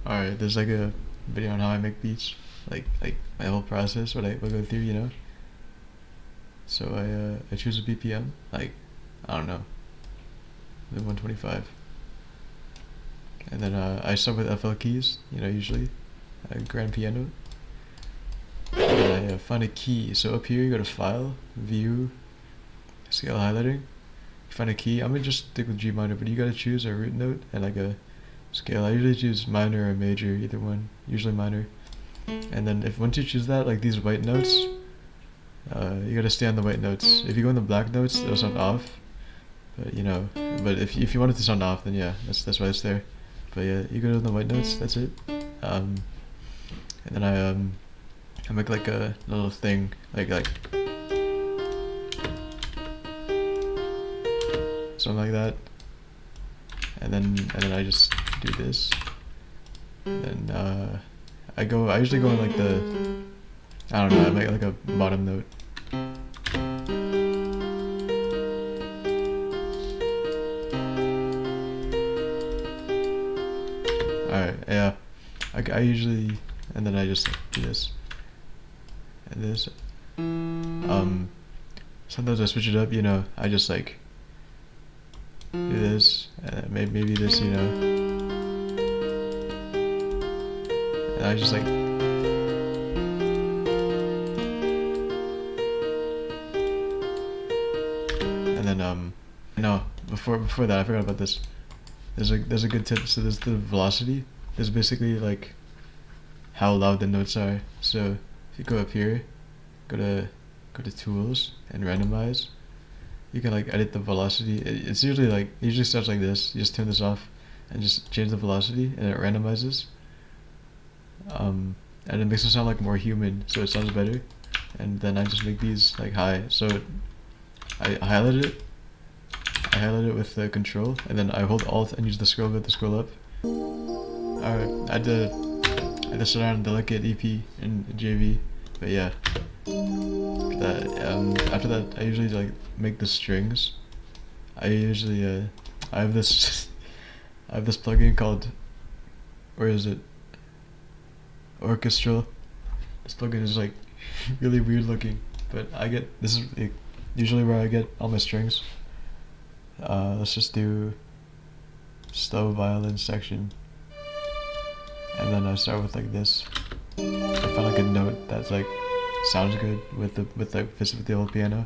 Alright, there's like a video on how I make beats, like my whole process, what I go through, you know. So I choose a BPM, like I don't know, the 125, and then I start with FL keys, you know, usually grand piano. And then I find a key. So up here you go to File, View, Scale Highlighting. You find a key. I'm gonna just stick with G minor, but you gotta choose a root note and like a scale. I usually choose minor or major, either one. Usually minor. And then if once you choose that, like these white notes, you gotta stay on the white notes. If you go in the black notes, it'll sound off. But you know, but if you want it to sound off, then yeah, that's why it's there. But yeah, you go to the white notes. That's it. And then I make like a little thing, like something like that. And then I just do this. And then I usually go in like I don't know, I make like a bottom note. Alright, yeah. I usually, and then I just do this. And this. Sometimes I switch it up, you know, I just like do this, and maybe this, you know. And I just like, and then no, before that I forgot about this. There's a good tip. So there's the velocity. There's basically like how loud the notes are. So if you go up here, go to tools and randomize, you can like edit the velocity. It's usually like, it usually starts like this. You just turn this off and just change the velocity and it randomizes. And it makes it sound like more human, so it sounds better. And then I just make these like high. So I highlight it. I highlight it with the control, and then I hold Alt and use the scroll wheel to scroll up. Alright, I did this around Delicate EP in JV, but yeah. After that, I usually like make the strings. I usually I have this I have this plugin called, where is it? Orchestral. This plugin is like really weird looking, but this is like, usually where I get all my strings. Let's just do slow violin section, and then I start with like this. I find like a note that's like sounds good fits with the old piano.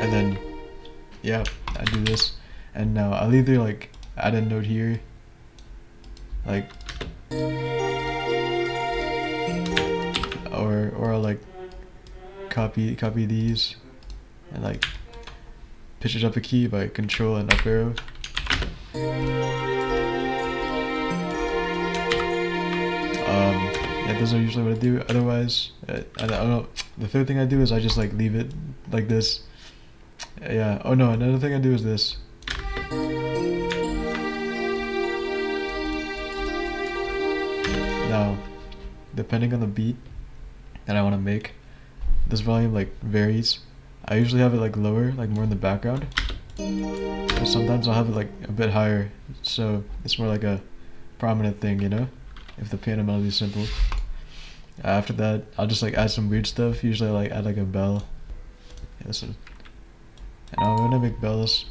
And then yeah, I do this, and now I'll either like add a note here, like, or I'll like copy these and like pitch it up a key by control and up arrow. Yeah, those are usually what I do. Otherwise, I don't know. The third thing I do is I just like leave it like this. Yeah. Oh no, another thing I do is this. Now, depending on the beat that I want to make, this volume like varies. I usually have it like lower, like more in the background. But sometimes I'll have it like a bit higher, so it's more like a prominent thing, you know? If the piano melody is simple. After that, I'll just like add some weird stuff. Usually I like add like a bell. Yeah, listen. And when I make bells,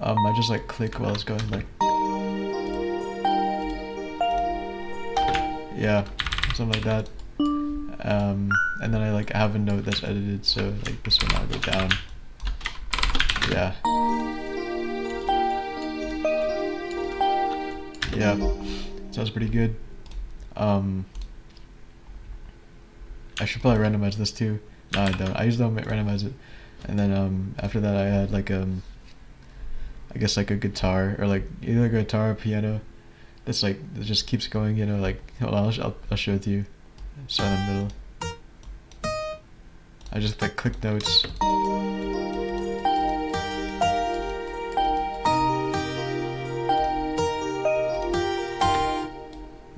I just like click while it's going, like, yeah, something like that. And then I like have a note that's edited, so like this one I'll go down. Yeah. Yeah. Sounds pretty good. I should probably randomize this too. No, I don't. I usually don't randomize it. And then after that I had like I guess like a guitar, or like either a guitar or piano. That's like, it just keeps going, you know, like, hold on, I'll show it to you. Start in the middle. I just like click notes.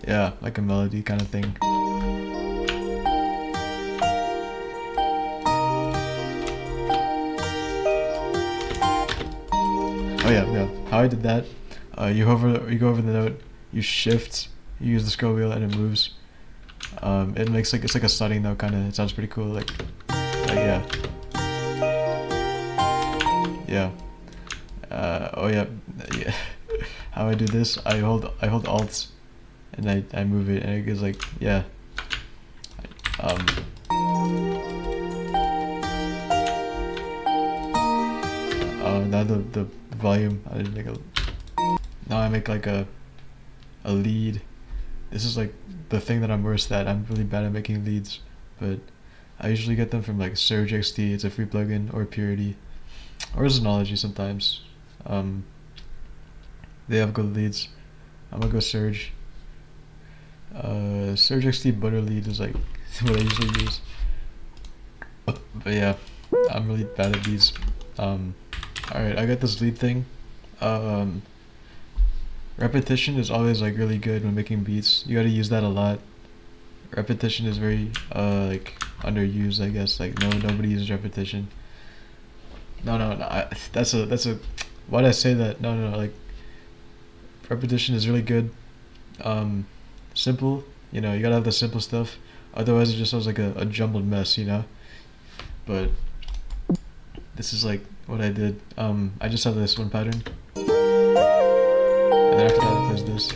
Yeah, like a melody kind of thing. Oh yeah, yeah. How I did that? You go over the note. You shift. You use the scroll wheel and it moves. It makes like it's like a studying note kind of. It sounds pretty cool. Like yeah, yeah. Oh yeah, yeah. How I do this? I hold Alt, and I move it, and it goes like yeah. Um. Now the volume. I didn't make a. Now I make like a lead. This is like the thing that I'm worst at. I'm really bad at making leads, but I usually get them from like Surge XD. It's a free plugin, or Purity, or Synology sometimes. Um, they have good leads. I'm gonna go Surge. Surge XD Butter lead is like what I usually use. But yeah, I'm really bad at these. Alright, I got this lead thing. Um, Repetition is always like really good when making beats. You gotta use that a lot. Repetition is very like underused, I guess. Like nobody uses repetition. No. That's a. Why did I say that? No. Like repetition is really good. Um, Simple. You know, you gotta have the simple stuff. Otherwise, it just sounds like a jumbled mess. You know. But this is like what I did. I just have this one pattern, and then after that, there's this.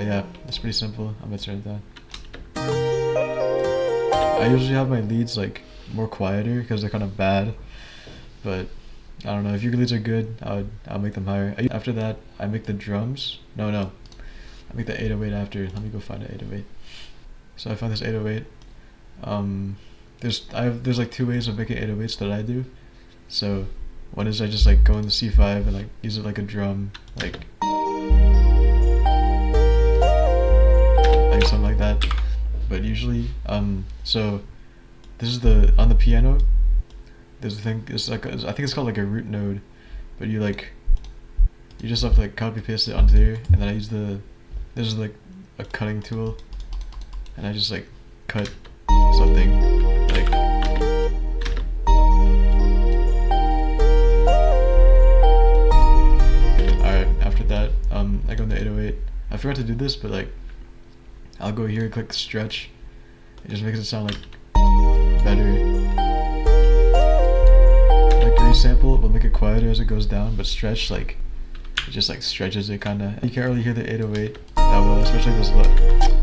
Yeah, it's pretty simple. I'm gonna turn it down. I usually have my leads like more quieter because they're kind of bad, but I don't know. If your leads are good, I'll make them higher. After that, I make the drums. No, I make the 808 after. Let me go find an 808. So I found this 808. There's like two ways of making 808s that I do. So one is I just like go in the C5 and like use it like a drum, like something like that. But usually, so this is on the piano. There's a thing. It's like I think it's called like a root node, but you just have to like copy paste it onto there, and then I use this is like a cutting tool, and I just like cut something like. Alright, after that, I go in the 808. I forgot to do this, but like, I'll go here and click stretch. It just makes it sound like better. Like resample will make it quieter as it goes down, but stretch like it just like stretches it kinda. You can't really hear the 808 that well, especially this low.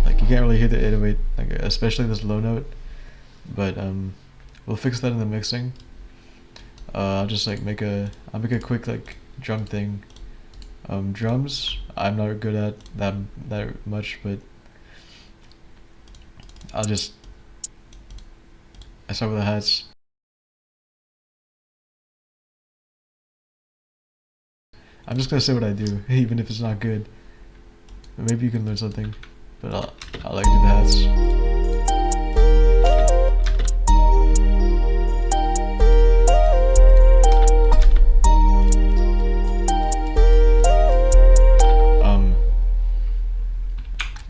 Like you can't really hear the 808, like especially this low note. But we'll fix that in the mixing. I'll just like I'll make a quick like drum thing. Drums I'm not good at that much, but I start with the hats. I'm just gonna say what I do, even if it's not good. But maybe you can learn something. But I'll like do the hats.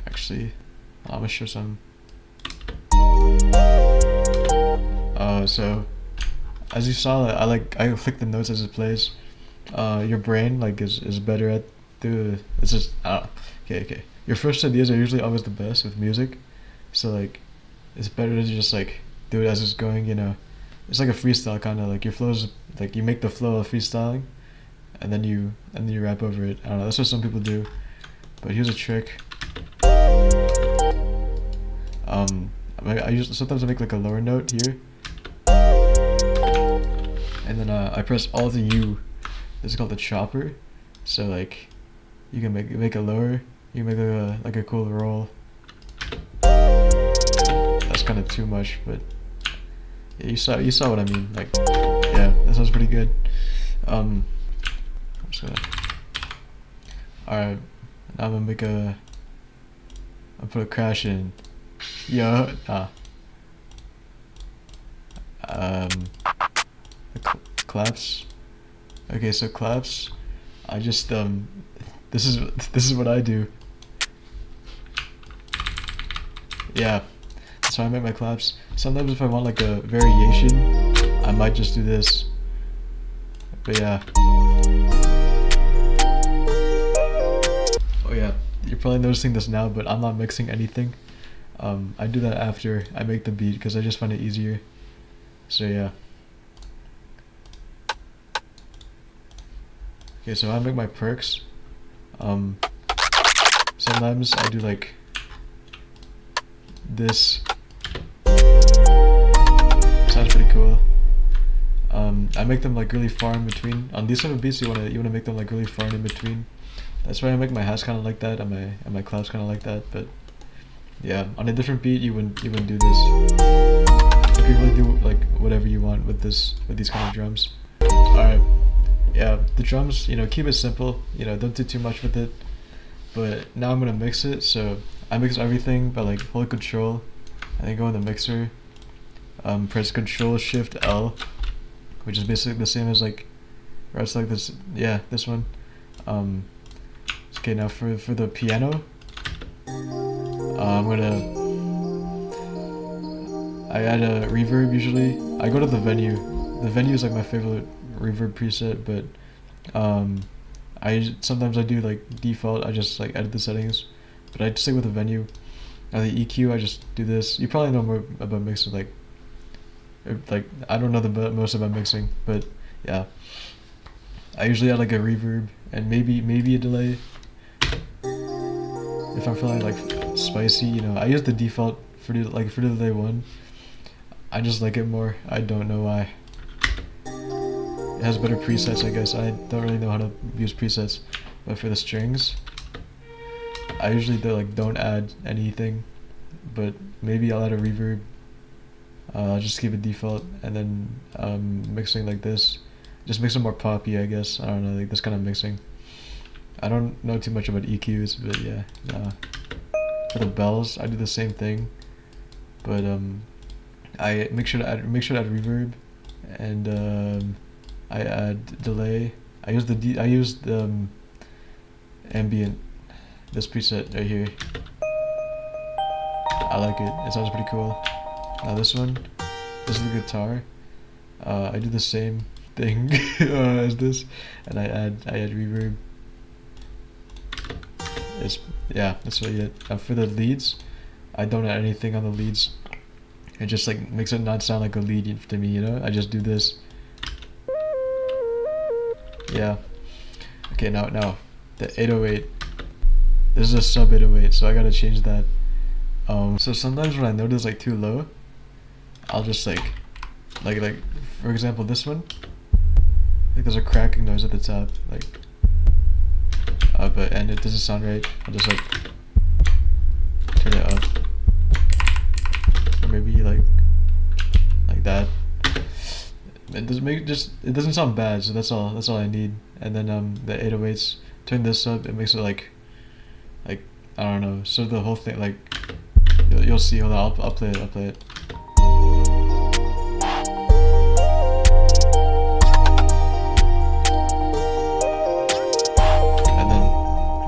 Actually, I'm gonna show some. So as you saw, I click the notes as it plays. Your brain like is better at it's just okay. Your first ideas are usually always the best with music, so like it's better to just like do it as it's going. You know, it's like a freestyle kind of like your flows like you make the flow of freestyling, and then you rap over it. I don't know. That's what some people do, but here's a trick. Sometimes I make like a lower note here, and then I press Alt and U. This is called the chopper. So like, you can make it lower. You can make like a cool roll. That's kind of too much, but yeah, you saw what I mean. Like, yeah, that sounds pretty good. I'm just gonna. Alright, now I'm gonna I'll put a crash in. Yo, claps. Okay, so claps. I just this is what I do. Yeah, so I make my claps. Sometimes if I want like a variation, I might just do this. But yeah. Oh yeah, you're probably noticing this now, but I'm not mixing anything. I do that after I make the beat because I just find it easier. So yeah. Okay, so I make my perks. Sometimes I do like this. Sounds pretty cool. I make them like really far in between. On these type of beats, you wanna make them like really far in between. That's why I make my hats kind of like that, and my clouds kind of like that. But yeah, on a different beat, you wouldn't do this. You can really do like whatever you want with these kind of drums. All right, yeah, the drums, keep it simple. Don't do too much with it. But now I'm gonna mix it. So I mix everything by like hold Control, and then go in the mixer. Press Control Shift L, which is basically the same as like, or it's like this. Yeah, this one. Okay, now for the piano, I add a reverb usually. I go to the venue. The venue is like my favorite reverb preset, but sometimes I do like default. I just like edit the settings, but I stick with the venue. Now the EQ, I just do this. You probably know more about mixing, like I don't know the most about mixing, but yeah. I usually add like a reverb and maybe a delay. If I'm feeling like spicy, I use the default for the delay one. I just like it more. I don't know why. It has better presets, I guess. I don't really know how to use presets, but for the strings, I usually don't add anything, but maybe I'll add a reverb. I'll just keep it default, and then mixing like this, just makes it more poppy, I guess. I don't know, like this kind of mixing. I don't know too much about EQs, but yeah. For the bells, I do the same thing, but I make sure to add reverb, and I add delay. I use the ambient, this preset right here. I like it. It sounds pretty cool. Now this one, this is the guitar. I do the same thing as this, and I add reverb. That's really it. For the leads, I don't add anything on the leads. It just like makes it not sound like a lead to me, I just do this. Yeah. Okay, now the 808. This is a sub 808, so I gotta change that. So sometimes when I notice like too low, I'll just like for example this one. Like there's a cracking noise at the top, like. And it doesn't sound right. I'll just like turn it up, or maybe like that. It doesn't sound bad, so that's all I need. And then the 808s, turn this up. It makes it like I don't know. So the whole thing, like you'll see. Hold on, I'll play it.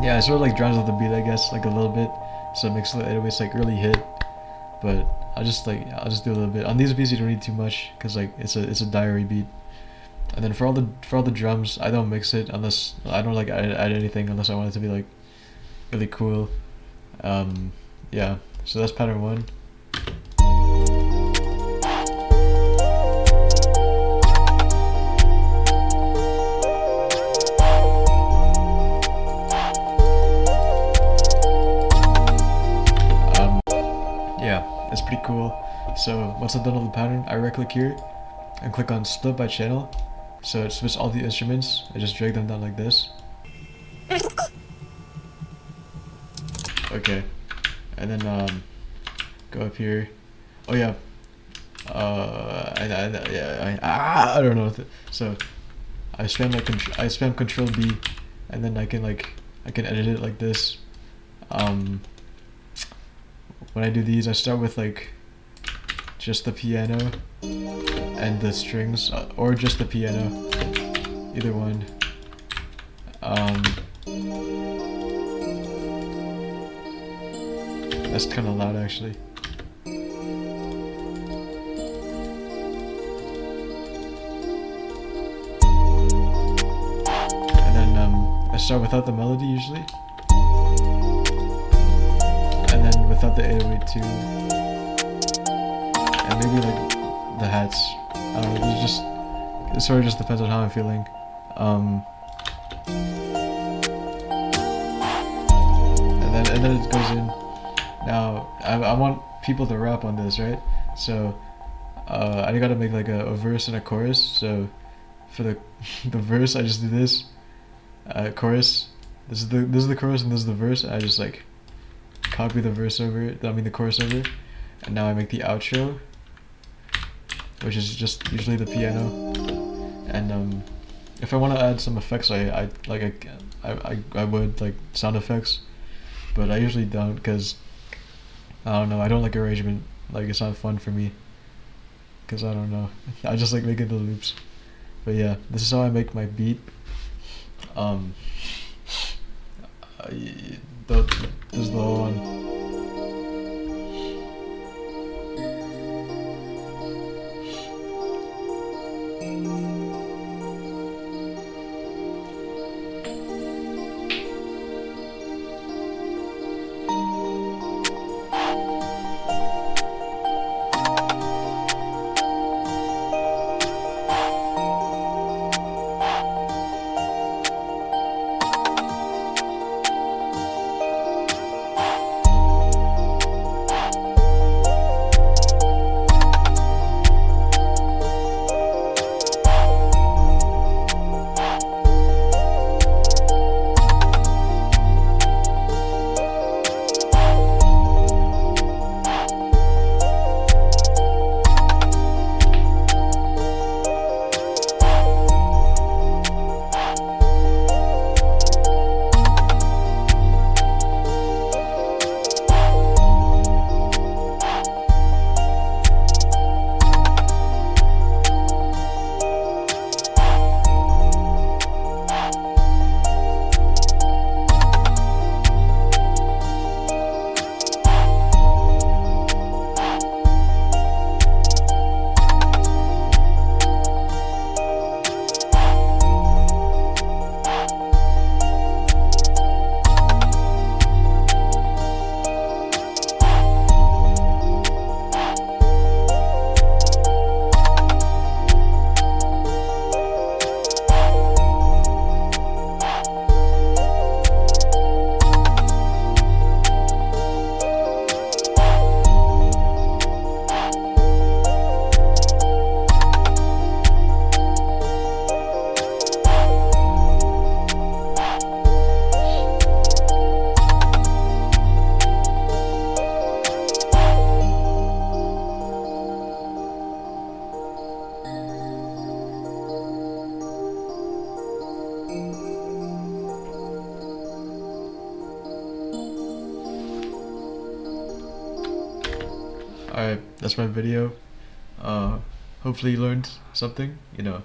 Yeah, it sort of like drowns out the beat, I guess, like a little bit, so it makes the 808s like really hit. But I'll just do a little bit. On these beats, you don't need too much, cause like it's a diary beat. And then for all the drums, I don't mix it unless I don't like add anything unless I want it to be like really cool. Yeah. So that's pattern 1. It's pretty cool. So once I've done all the pattern, I right click here and click on split by channel. So it splits all the instruments. I just drag them down like this. Okay. And then go up here. Oh yeah. I don't know. So I spam Control B, and then I can edit it like this. When I do these, I start with like just the piano and the strings, or just the piano, either one. That's kind of loud actually. start without the melody usually, and then without the 808 too, and maybe like the hats. I don't know. There's just it sort of just depends on how I'm feeling. And then it goes in. Now I want people to rap on this, right? So I gotta make like a verse and a chorus. So for the the verse, I just do this. Chorus. This is the chorus and this is the verse. I just like copy the verse over. I mean the chorus over, and now I make the outro, which is just usually the piano. And if I want to add some effects, I would like sound effects, but I usually don't because I don't know. I don't like arrangement. Like it's not fun for me because I don't know. I just like making the loops. But yeah, this is how I make my beat. This is the whole one. Alright, that's my video. Hopefully you learned something, you know.